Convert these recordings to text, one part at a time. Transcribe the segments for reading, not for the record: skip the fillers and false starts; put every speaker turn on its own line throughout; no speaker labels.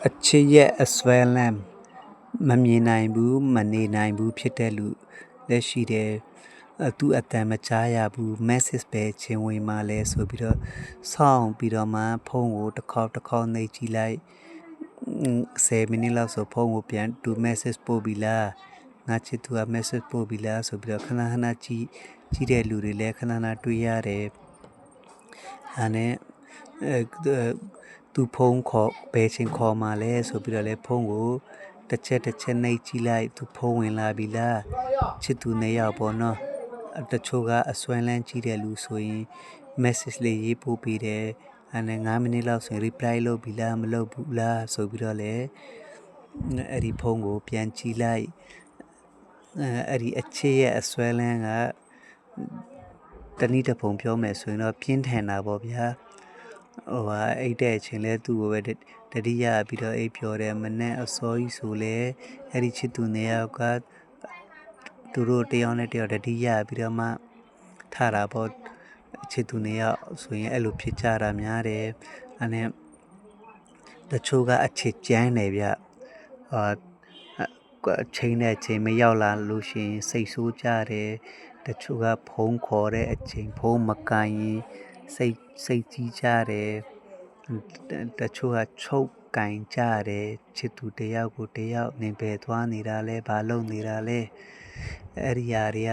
အချစ်ရဲ့အစွဲလမ်းမမြင်နိုင်ဘူးမနေနိုင်ဘူးဖြစ်တဲ့လူလက်ရှိတယ်သူအတန်မကြားရဘူး message ပဲချင်းဝင်มาလဲဆိုပြီးတော့ဆောင်းပြီးတော့မှဖုန်းကိုတစ်ခေါက်နှိပ်ကြည့်လိုက်10မိနစ်လောက်ဆိုဖုန်းကိုပြန်သူ message ပို့ပြီလားငါချစ်သူက message ပို့ပြီလားဆိုပြီးတော့ခဏကြည့်တဲ့လူတွေလည်းခဏတွေ့ရတယ်အဲနဲ့သူဖုန်းခေါ်ဘယ်ချိန်ခေါ်มาလဲဆိုပြီးတော့လဲဖုန်းကိုတစ်ချက်နှိပ်ကြည့်လိုက်သူဖုန်းဝင်လာပြီလားချစ်သူ2ယောက်ပေါ့နော်တချို့ကအစွမ်းလန်းကြည့်တဲ့လူဆိုရင် message လေးရေးပို့ပေးတယ်အဲနဲ့9မိနစ်လောက်ဆိုရင် reply လုပ်ပြီလားမလုပ်ဘူးလားဆိုပြီးတော့လဲအဲ့ဒီဖုန်းကိုပြန်ကြည့်လိုက်အဲ့ဒီအချစ်ရဲ့အစွဲလန်းကတနည်းတစ်ပုံပြောမယ်ဆိုရင်တော့ပြင်းထန်တာပေါ့ဗျာအိတ်တဲ့အချိန်လဲသူ့ကိုပဲတတိယပြီးတော့အိတ်ပြောတယ်မနဲ့အစောကြီးဆိုလဲအဲ့ဒီချစ်သူ2ယောက်ကသူတို့တယောက်နဲ့တယောက်တတိယပြီးတော့မှထားတာပေါ့ချစ်သူ2ယောက်ဆိုရင်အဲ့လိုဖြစ်ကြတာများတယ်အဲ့နဲ့တချို့ကအချစ်ကြမ်းတယ်ဗျချိန်နဲ့ချိန်မရောက်လာလို့ရှိရင်စိတ်ဆိုးကြတယ်တချို့ကဖုံးခေါ်တဲ့အချိန်ဖုံးမကန်ရင်စိတ်ကြီးကြတယ်တချို့ကချုပ်ကင်ကြတယ်ချစ်သူတယောက်ကိုတယောက်နေပဲသွားနေတာလဲဘာလုပ်နေတာလဲအဲ့ဒီຢာတွေက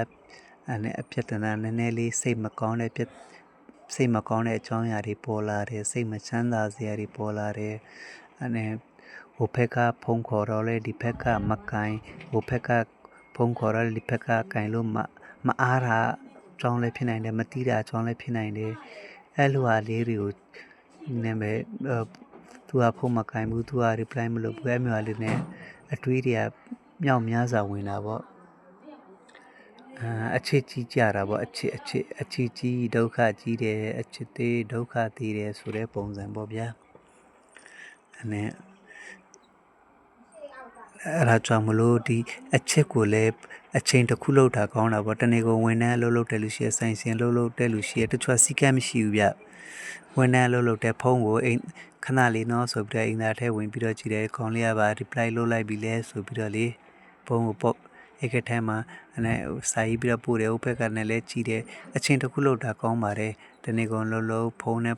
အပြဿနာနည်းနည်းလေးစိတ်မကောင်းတဲ့အကြောင်းအရာတွေပေါ်လာတယ်စိတ်မချမ်းသာစရာတွေပေါ်လာတယ်အဲ့နဲ့ဟိုဘက်ကဖုံးခေါ်တော့လဲဒီဘက်ကမကန်ဟိုဘက်ကဖုံးခေါ်တော့ဒီဘက်ကကန်လို့မအားတာအကြောင်းလည်းဖြစ်နိုင်တယ်မတိတာအကြောင်းလည်းဖြစ်နိုင်တယ်အဲ့လိုဟာလေးတွေကိုနာမည်သူကဖုန်းမကင်ဘူးသူက reply မလုပ်ဘူးအဲ့မျိုးလေးနဲ့အတွေးတွေကမြောက်များစွာဝင်တာပေါ့အချစ်ကြီးကြတာပေါ့အချစ်ကြီးဒုက္ခကြီးတယ်အချစ်သေးဒုက္ခသေးတယ်ဆိုတဲ့ပုံစံပေါ့ဗျာအဲ့နဲ့အဲ့ဒါကြောင့်မလို့ဒီအချစ်ကိုလည်းအချိန်တစ်ခုလောက်တာကောင်းတာပေါ့တနေ့ကိုဝန်ထမ်းလုပ်တဲ့လူရှိရဆိုင်စင်လုပ်တဲ့လူရှိရတချို့စီကံမရှိဘူးဗျဝန်ထမ်းလုပ်တဲ့ဖုန်းကိုအိမ်ခဏလေးနော်ဆိုပြီးတော့အိမ်သားထဲဝင်ပြီးတော့ကြည့်တယ်ခေါင်းလေးကပါ reply လုပ်လိုက်ပြီလဲဆိုပြီးတော့လေဖုန်းကိုပေါ့အဲ့ကထဲမှာအဲ့စာရေးပြီးတော့ပို့တယ်ဥပ္ပကနဲ့လည်းကြည့်တယ်အချိန်တစ်ခုလောက်တာကောင်းပါတယ်တနေ့ကုန်လုံးဖုန်းနဲ့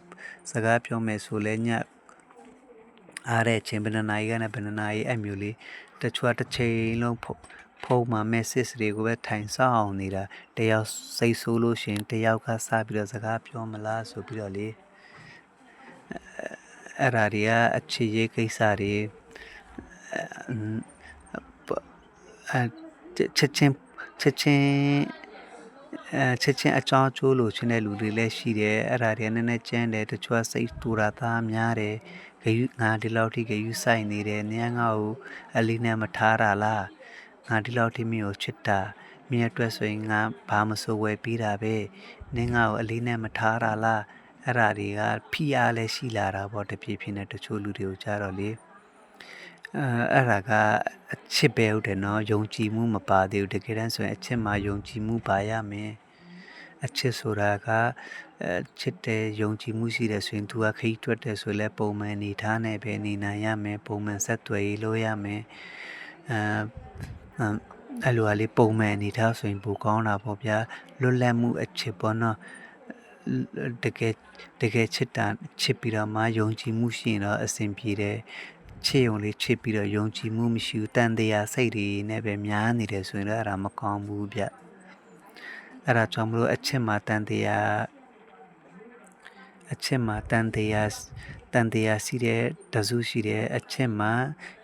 စကားပြောမယ်ဆိုလဲညအားတဲ့ချိန်ဘယ်နှနာရီကနေဘယ်နှနာရီအဲ့မျိုးလေးတချို့တစ်ချိန်လုံးဖုန်းမှာ message တွေကိုပဲထိုင်ဆောင်အောင်နေတာတယောက်စိတ်ဆိုးလို့ရှင်တယောက်ကစပြီးတော့စကားပြောမလားဆိုပြီးတော့လေအဲ့ဒါတွေကအချစ်ရေးကိစ္စတွေချက်ချင်းအကြောင်းကျိုးလို့ချင်းတဲ့လူတွေလည်းရှိတယ်အဲ့ဒါတွေနည်းနည်းကျန်းတယ်တချို့စိတ်တူတာသားများတယ်ငါဒီလောက်ထိဂယုစိုက်နေတယ်နင်းငါ့ကိုအလေးနဲ့မထားတာလားငါဒီလောက်ထိမင်းကိုချစ်တာမင်းအတွက်ဆိုရင်ငါဘာမဆိုဝယ်ပြီးတာပဲနင်းငါ့ကိုအလေးနဲ့မထားတာလားအဲ့ဒါတွေကဖိအားလည်းရှိလာတာပေါ့တဖြည်းဖြည်းနဲ့တချို့လူတွေကိုကြားတော့လေအဲ့ဒါကအချစ်ပဲဟုတ်တယ်နော်ယုံကြည်မှုမပါသေးဘူးတကယ်တမ်းဆိုရင်အချစ်မှာယုံကြည်မှုပါရမယ်အချစ်ဆိုတာကချစ်တယ်ယုံကြည်မှုရှိတယ်ဆိုရင်သူကခရီးထွက်တယ်ဆိုလဲပုံမှန်နေထားနေပဲနေနိုင်ရမယ်ပုံမှန်ဆက်သွယ်ရေးလုပ်ရမယ်အဲ့လိုလေးပုံမှန်နေထားဆိုရင်ပိုကောင်းတာပေါ့ဗျာလွတ်လပ်မှုအချစ်ပေါ့နော်တကယ်ချစ်ပြီးတော့မှယုံကြည်မှုရှိရင်တော့အဆင်ပြေတယ်ချစ်ုံလေးချစ်ပြီးတော့ယုံကြည်မှုမရှိဘူးတန်တရားစိတ်တွေနဲ့ပဲများနေတယ်ဆိုရင်တော့အဲ့ဒါမကောင်းဘူးဗျအဲ့ဒါကြောင့်မလို့အချစ်မှာတန်တရားရှိတဲ့တစုရှိတယ်အချစ်မှာ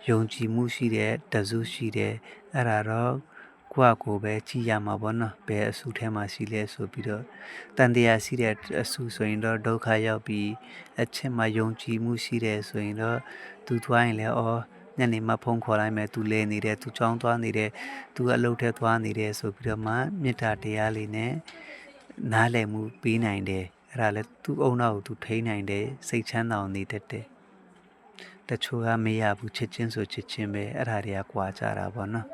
ယုံကြည်မှုရှိတဲ့တစုရှိတယ်အဲ့ဒါတော့ကိုပဲကြည့်ရမှာပေါ့နော်ဘယ်အစုထဲမှာရှိလဲဆိုပြီးတော့တန်တရားရှိတဲ့အစုဆိုရင်တော့ဒုက္ခရောက်ပြီးအချစ်မှာယုံကြည်မှုရှိတယ်ဆိုရင်တော့သူသွားရင်လည်းညနေမှဖုန်းခေါ်လိုက်မယ်သူလဲနေတယ်သူကြောင်းသွားနေတယ်သူအလုပ်ထဲသွားနေတယ်ဆိုပြီးတော့မှမေတ္တာတရားလေးနဲ့နားလည်မှုပေးနိုင်တယ်အဲ့ဒါလည်းသူ့အုံနောက်ကိုသူထိန်းနိုင်တယ်စိတ်ချမ်းသာအောင်နေတတ်တယ်တချို့ကမရဘူးချစ်ချင်းဆိုချစ်ချင်းပဲအဲ့ဒါတွေကကွာကြတာပေါ့နော်